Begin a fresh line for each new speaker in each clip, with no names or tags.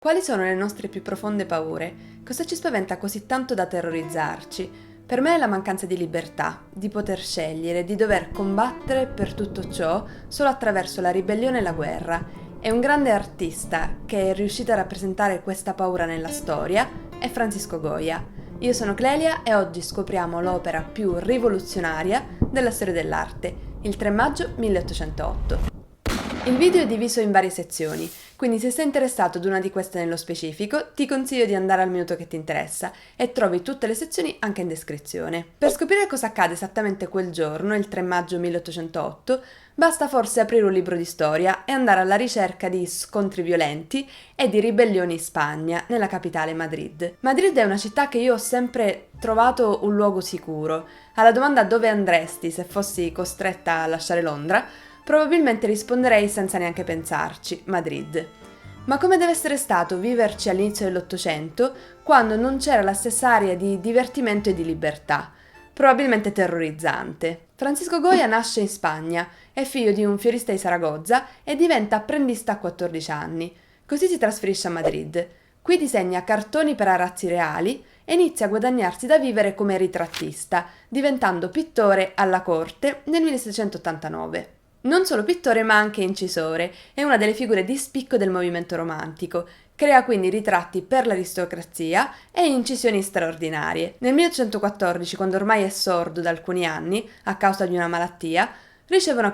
Quali sono le nostre più profonde paure? Cosa ci spaventa così tanto da terrorizzarci? Per me è la mancanza di libertà, di poter scegliere, di dover combattere per tutto ciò solo attraverso la ribellione e la guerra. E un grande artista che è riuscito a rappresentare questa paura nella storia è Francisco Goya. Io sono Clelia e oggi scopriamo l'opera più rivoluzionaria della storia dell'arte, il 3 maggio 1808. Il video è diviso in varie sezioni, quindi se sei interessato ad una di queste nello specifico, ti consiglio di andare al minuto che ti interessa e trovi tutte le sezioni anche in descrizione. Per scoprire cosa accade esattamente quel giorno, il 3 maggio 1808, basta forse aprire un libro di storia e andare alla ricerca di scontri violenti e di ribellioni in Spagna, nella capitale Madrid. Madrid è una città che io ho sempre trovato un luogo sicuro. Alla domanda dove andresti se fossi costretta a lasciare Londra, probabilmente risponderei senza neanche pensarci, Madrid. Ma come deve essere stato viverci all'inizio dell'Ottocento, quando non c'era la stessa area di divertimento e di libertà? Probabilmente terrorizzante. Francisco Goya nasce in Spagna, è figlio di un fiorista di Saragozza e diventa apprendista a 14 anni. Così si trasferisce a Madrid. Qui disegna cartoni per arazzi reali e inizia a guadagnarsi da vivere come ritrattista, diventando pittore alla corte nel 1789. Non solo pittore ma anche incisore, è una delle figure di spicco del movimento romantico. Crea quindi ritratti per l'aristocrazia e incisioni straordinarie. Nel 1814, quando ormai è sordo da alcuni anni, a causa di una malattia, riceve una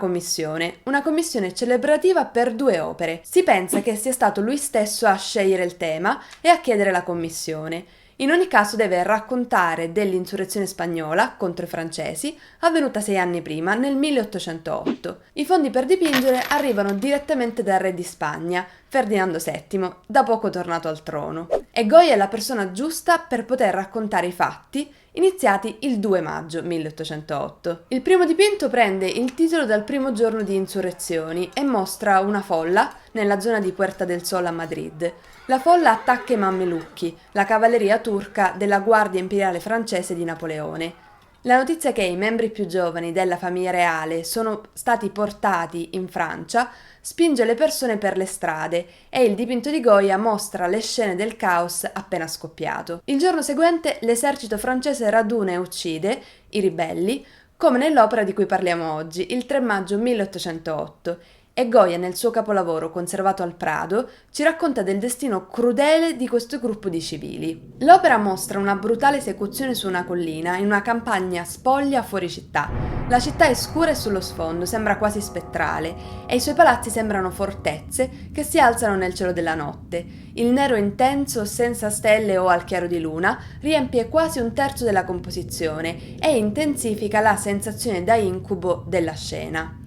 commissione celebrativa per 2 opere. Si pensa che sia stato lui stesso a scegliere il tema e a chiedere la commissione. In ogni caso deve raccontare dell'insurrezione spagnola contro i francesi, avvenuta 6 anni prima, nel 1808. I fondi per dipingere arrivano direttamente dal re di Spagna, Ferdinando VII, da poco tornato al trono. E Goya è la persona giusta per poter raccontare i fatti iniziati il 2 maggio 1808. Il primo dipinto prende il titolo dal primo giorno di insurrezioni e mostra una folla nella zona di Puerta del Sol a Madrid. La folla attacca i Mammelucchi, la cavalleria turca della Guardia Imperiale francese di Napoleone. La notizia che i membri più giovani della famiglia reale sono stati portati in Francia spinge le persone per le strade e il dipinto di Goya mostra le scene del caos appena scoppiato. Il giorno seguente l'esercito francese raduna e uccide i ribelli, come nell'opera di cui parliamo oggi, il 3 maggio 1808. E Goya, nel suo capolavoro conservato al Prado, ci racconta del destino crudele di questo gruppo di civili. L'opera mostra una brutale esecuzione su una collina, in una campagna spoglia fuori città. La città è scura e sullo sfondo, sembra quasi spettrale, e i suoi palazzi sembrano fortezze che si alzano nel cielo della notte. Il nero intenso, senza stelle o al chiaro di luna, riempie quasi un terzo della composizione e intensifica la sensazione da incubo della scena.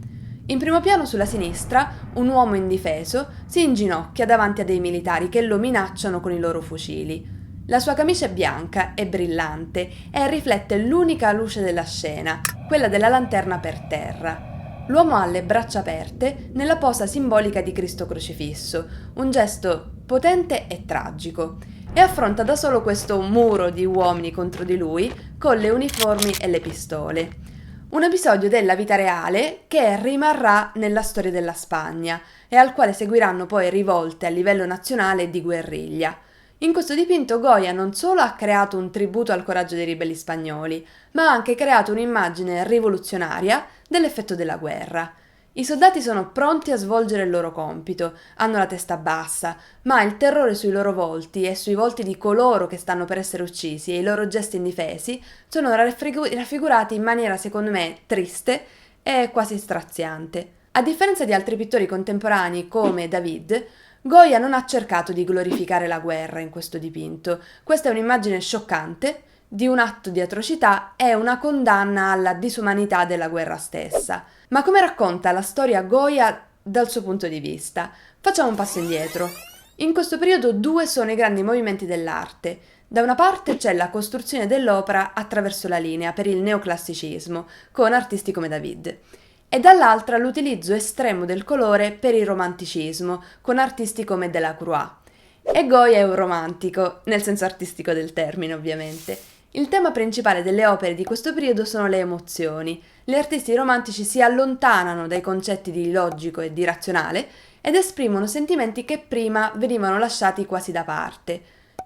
In primo piano sulla sinistra, un uomo indifeso si inginocchia davanti a dei militari che lo minacciano con i loro fucili. La sua camicia è bianca e brillante e riflette l'unica luce della scena, quella della lanterna per terra. L'uomo ha le braccia aperte nella posa simbolica di Cristo crocifisso, un gesto potente e tragico, e affronta da solo questo muro di uomini contro di lui con le uniformi e le pistole. Un episodio della vita reale che rimarrà nella storia della Spagna e al quale seguiranno poi rivolte a livello nazionale e di guerriglia. In questo dipinto Goya non solo ha creato un tributo al coraggio dei ribelli spagnoli, ma ha anche creato un'immagine rivoluzionaria dell'effetto della guerra. I soldati sono pronti a svolgere il loro compito, hanno la testa bassa, ma il terrore sui loro volti e sui volti di coloro che stanno per essere uccisi e i loro gesti indifesi sono raffigurati in maniera secondo me triste e quasi straziante. A differenza di altri pittori contemporanei come David, Goya non ha cercato di glorificare la guerra in questo dipinto. Questa è un'immagine scioccante di un atto di atrocità e una condanna alla disumanità della guerra stessa. Ma come racconta la storia Goya dal suo punto di vista? Facciamo un passo indietro. In questo periodo 2 sono i grandi movimenti dell'arte. Da una parte c'è la costruzione dell'opera attraverso la linea per il neoclassicismo, con artisti come David, e dall'altra l'utilizzo estremo del colore per il romanticismo, con artisti come Delacroix. E Goya è un romantico, nel senso artistico del termine ovviamente. Il tema principale delle opere di questo periodo sono le emozioni. Gli artisti romantici si allontanano dai concetti di logico e di razionale ed esprimono sentimenti che prima venivano lasciati quasi da parte.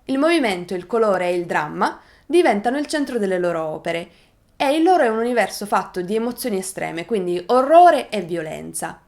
Il movimento, il colore e il dramma diventano il centro delle loro opere e il loro è un universo fatto di emozioni estreme, quindi orrore e violenza.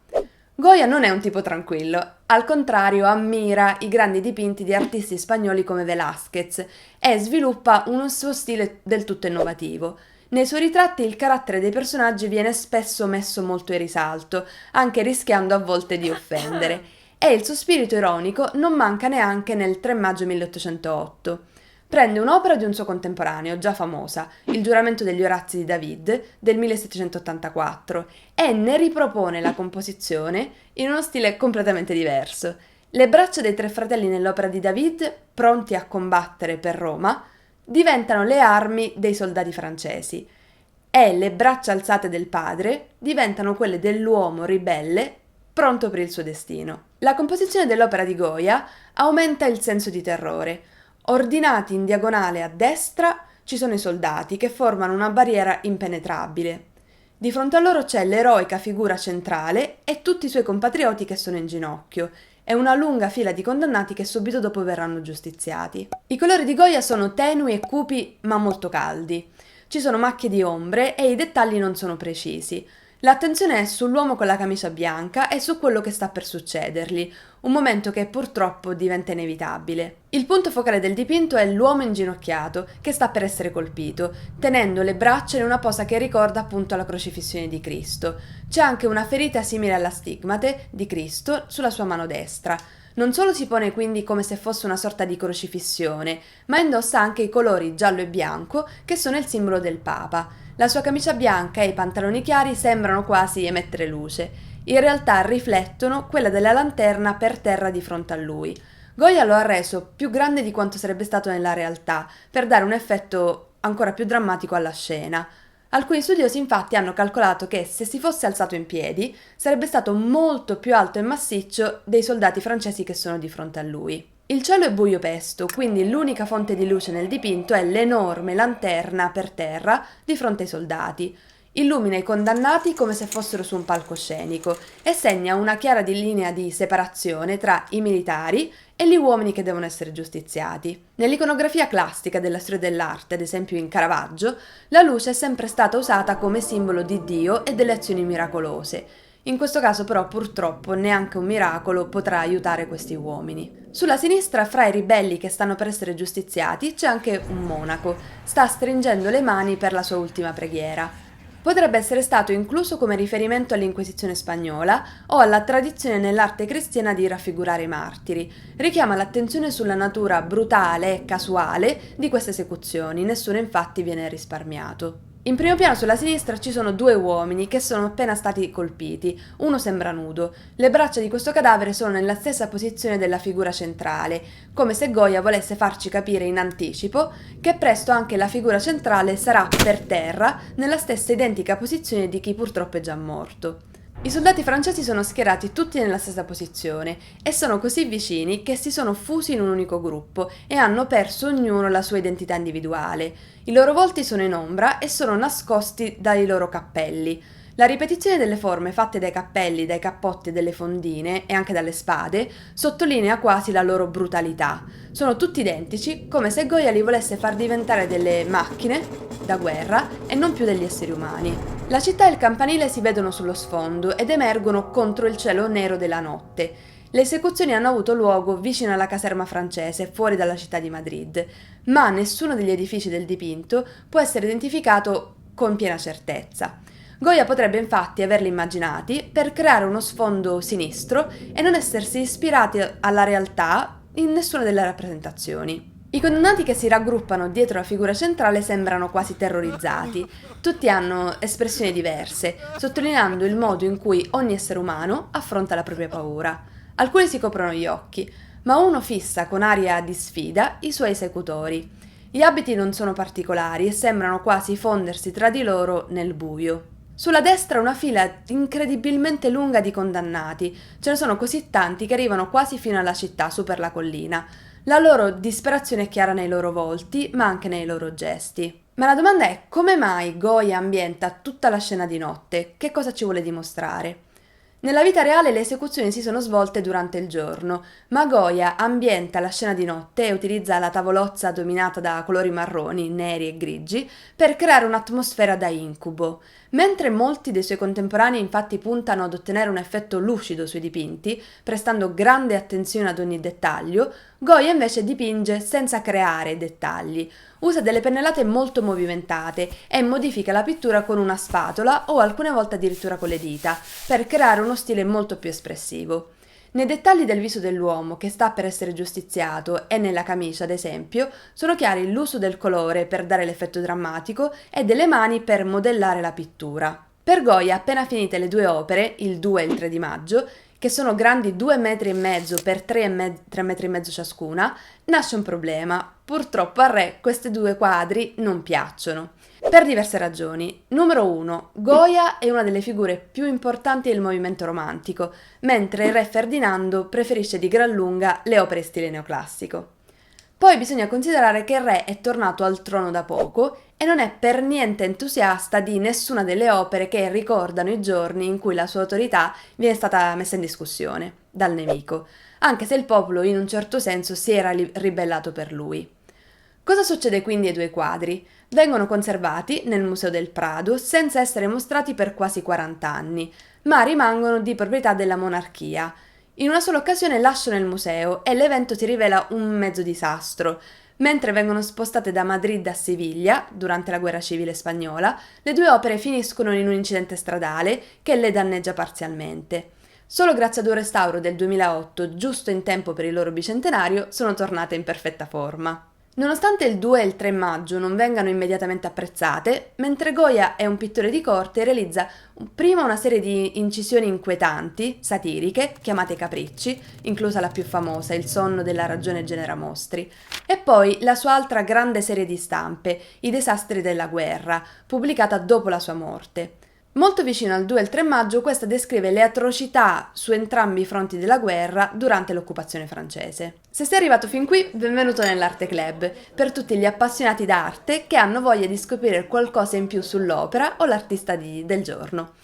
Goya non è un tipo tranquillo, al contrario ammira i grandi dipinti di artisti spagnoli come Velázquez e sviluppa un suo stile del tutto innovativo. Nei suoi ritratti il carattere dei personaggi viene spesso messo molto in risalto, anche rischiando a volte di offendere, e il suo spirito ironico non manca neanche nel 3 maggio 1808. Prende un'opera di un suo contemporaneo, già famosa, Il giuramento degli Orazzi di David, del 1784, e ne ripropone la composizione in uno stile completamente diverso. Le braccia dei tre fratelli nell'opera di David, pronti a combattere per Roma, diventano le armi dei soldati francesi, e le braccia alzate del padre diventano quelle dell'uomo ribelle pronto per il suo destino. La composizione dell'opera di Goya aumenta il senso di terrore. Ordinati in diagonale a destra ci sono i soldati che formano una barriera impenetrabile. Di fronte a loro c'è l'eroica figura centrale e tutti i suoi compatrioti che sono in ginocchio e una lunga fila di condannati che subito dopo verranno giustiziati. I colori di Goya sono tenui e cupi ma molto caldi. Ci sono macchie di ombre e i dettagli non sono precisi. L'attenzione è sull'uomo con la camicia bianca e su quello che sta per succedergli, un momento che purtroppo diventa inevitabile. Il punto focale del dipinto è l'uomo inginocchiato, che sta per essere colpito, tenendo le braccia in una posa che ricorda appunto la crocifissione di Cristo. C'è anche una ferita simile alla stigmate di Cristo sulla sua mano destra. Non solo si pone quindi come se fosse una sorta di crocifissione, ma indossa anche i colori giallo e bianco che sono il simbolo del Papa. La sua camicia bianca e i pantaloni chiari sembrano quasi emettere luce. In realtà riflettono quella della lanterna per terra di fronte a lui. Goya lo ha reso più grande di quanto sarebbe stato nella realtà, per dare un effetto ancora più drammatico alla scena. Alcuni studiosi infatti hanno calcolato che se si fosse alzato in piedi sarebbe stato molto più alto e massiccio dei soldati francesi che sono di fronte a lui. Il cielo è buio pesto, quindi l'unica fonte di luce nel dipinto è l'enorme lanterna per terra di fronte ai soldati. Illumina i condannati come se fossero su un palcoscenico e segna una chiara linea di separazione tra i militari e gli uomini che devono essere giustiziati. Nell'iconografia classica della storia dell'arte, ad esempio in Caravaggio, la luce è sempre stata usata come simbolo di Dio e delle azioni miracolose. In questo caso però purtroppo neanche un miracolo potrà aiutare questi uomini. Sulla sinistra, fra i ribelli che stanno per essere giustiziati, c'è anche un monaco. Sta stringendo le mani per la sua ultima preghiera. Potrebbe essere stato incluso come riferimento all'Inquisizione spagnola o alla tradizione nell'arte cristiana di raffigurare i martiri. Richiama l'attenzione sulla natura brutale e casuale di queste esecuzioni, nessuno infatti viene risparmiato. In primo piano sulla sinistra ci sono due uomini che sono appena stati colpiti, uno sembra nudo. Le braccia di questo cadavere sono nella stessa posizione della figura centrale, come se Goya volesse farci capire in anticipo che presto anche la figura centrale sarà per terra nella stessa identica posizione di chi purtroppo è già morto. I soldati francesi sono schierati tutti nella stessa posizione e sono così vicini che si sono fusi in un unico gruppo e hanno perso ognuno la sua identità individuale. I loro volti sono in ombra e sono nascosti dai loro cappelli. La ripetizione delle forme fatte dai cappelli, dai cappotti e dalle fondine e anche dalle spade sottolinea quasi la loro brutalità. Sono tutti identici, come se Goya li volesse far diventare delle macchine da guerra e non più degli esseri umani. La città e il campanile si vedono sullo sfondo ed emergono contro il cielo nero della notte. Le esecuzioni hanno avuto luogo vicino alla caserma francese, fuori dalla città di Madrid, ma nessuno degli edifici del dipinto può essere identificato con piena certezza. Goya potrebbe infatti averli immaginati per creare uno sfondo sinistro e non essersi ispirati alla realtà in nessuna delle rappresentazioni. I condannati che si raggruppano dietro la figura centrale sembrano quasi terrorizzati. Tutti hanno espressioni diverse, sottolineando il modo in cui ogni essere umano affronta la propria paura. Alcuni si coprono gli occhi, ma uno fissa con aria di sfida i suoi esecutori. Gli abiti non sono particolari e sembrano quasi fondersi tra di loro nel buio. Sulla destra una fila incredibilmente lunga di condannati. Ce ne sono così tanti che arrivano quasi fino alla città, su per la collina. La loro disperazione è chiara nei loro volti, ma anche nei loro gesti. Ma la domanda è: come mai Goya ambienta tutta la scena di notte? Che cosa ci vuole dimostrare? Nella vita reale le esecuzioni si sono svolte durante il giorno, ma Goya ambienta la scena di notte e utilizza la tavolozza dominata da colori marroni, neri e grigi per creare un'atmosfera da incubo. Mentre molti dei suoi contemporanei infatti puntano ad ottenere un effetto lucido sui dipinti, prestando grande attenzione ad ogni dettaglio, Goya invece dipinge senza creare dettagli. Usa delle pennellate molto movimentate e modifica la pittura con una spatola o alcune volte addirittura con le dita, per creare uno stile molto più espressivo. Nei dettagli del viso dell'uomo che sta per essere giustiziato e nella camicia, ad esempio, sono chiari l'uso del colore per dare l'effetto drammatico e delle mani per modellare la pittura. Per Goya, appena finite le due opere, il 2 e il 3 di maggio, che sono grandi 2,5 metri per 3,5 metri ciascuna, nasce un problema. Purtroppo a Re questi due quadri non piacciono. Per diverse ragioni. Numero 1. Goya è una delle figure più importanti del movimento romantico, mentre il re Ferdinando preferisce di gran lunga le opere stile neoclassico. Poi bisogna considerare che il re è tornato al trono da poco e non è per niente entusiasta di nessuna delle opere che ricordano i giorni in cui la sua autorità viene stata messa in discussione dal nemico, anche se il popolo in un certo senso si era ribellato per lui. Cosa succede quindi ai due quadri? Vengono conservati nel Museo del Prado senza essere mostrati per quasi 40 anni, ma rimangono di proprietà della monarchia. In una sola occasione lasciano il museo e l'evento si rivela un mezzo disastro. Mentre vengono spostate da Madrid a Siviglia, durante la guerra civile spagnola, le due opere finiscono in un incidente stradale che le danneggia parzialmente. Solo grazie ad un restauro del 2008, giusto in tempo per il loro bicentenario, sono tornate in perfetta forma. Nonostante il 2 e il 3 maggio non vengano immediatamente apprezzate, mentre Goya è un pittore di corte, realizza prima una serie di incisioni inquietanti, satiriche, chiamate capricci, inclusa la più famosa, Il sonno della ragione genera mostri, e poi la sua altra grande serie di stampe, I disastri della guerra, pubblicata dopo la sua morte. Molto vicino al 2 e al 3 maggio, questa descrive le atrocità su entrambi i fronti della guerra durante l'occupazione francese. Se sei arrivato fin qui, benvenuto nell'Arte Club, per tutti gli appassionati d'arte che hanno voglia di scoprire qualcosa in più sull'opera o l'artista del giorno.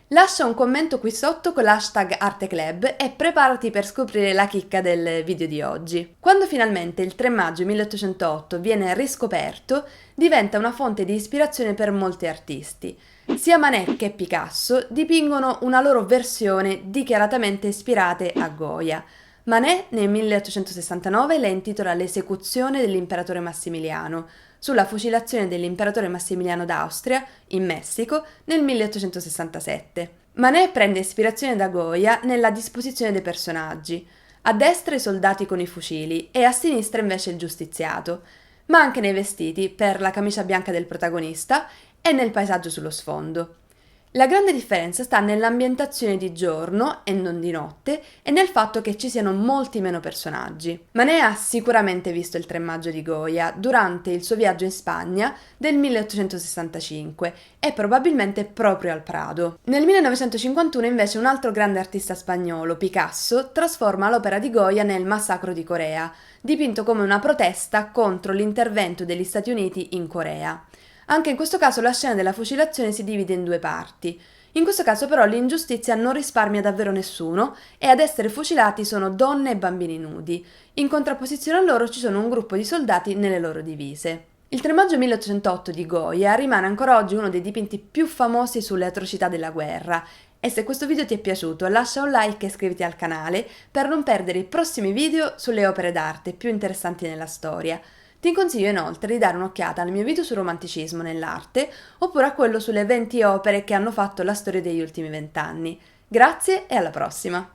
Lascia un commento qui sotto con l'hashtag ArteClub e preparati per scoprire la chicca del video di oggi. Quando finalmente il 3 maggio 1808 viene riscoperto, diventa una fonte di ispirazione per molti artisti. Sia Manet che Picasso dipingono una loro versione dichiaratamente ispirate a Goya. Manet nel 1869 la intitola L'esecuzione dell'imperatore Massimiliano, sulla fucilazione dell'imperatore Massimiliano d'Austria in Messico nel 1867. Manet prende ispirazione da Goya nella disposizione dei personaggi. A destra i soldati con i fucili e a sinistra invece il giustiziato, ma anche nei vestiti per la camicia bianca del protagonista e nel paesaggio sullo sfondo. La grande differenza sta nell'ambientazione di giorno e non di notte e nel fatto che ci siano molti meno personaggi. Manet ha sicuramente visto il 3 maggio di Goya durante il suo viaggio in Spagna del 1865 e probabilmente proprio al Prado. Nel 1951 invece un altro grande artista spagnolo, Picasso, trasforma l'opera di Goya nel Massacro di Corea, dipinto come una protesta contro l'intervento degli Stati Uniti in Corea. Anche in questo caso la scena della fucilazione si divide in due parti. In questo caso però l'ingiustizia non risparmia davvero nessuno e ad essere fucilati sono donne e bambini nudi. In contrapposizione a loro ci sono un gruppo di soldati nelle loro divise. Il 3 maggio 1808 di Goya rimane ancora oggi uno dei dipinti più famosi sulle atrocità della guerra. E se questo video ti è piaciuto lascia un like e iscriviti al canale per non perdere i prossimi video sulle opere d'arte più interessanti nella storia. Ti consiglio inoltre di dare un'occhiata al mio video sul romanticismo nell'arte oppure a quello sulle 20 opere che hanno fatto la storia degli ultimi 20 anni. Grazie e alla prossima!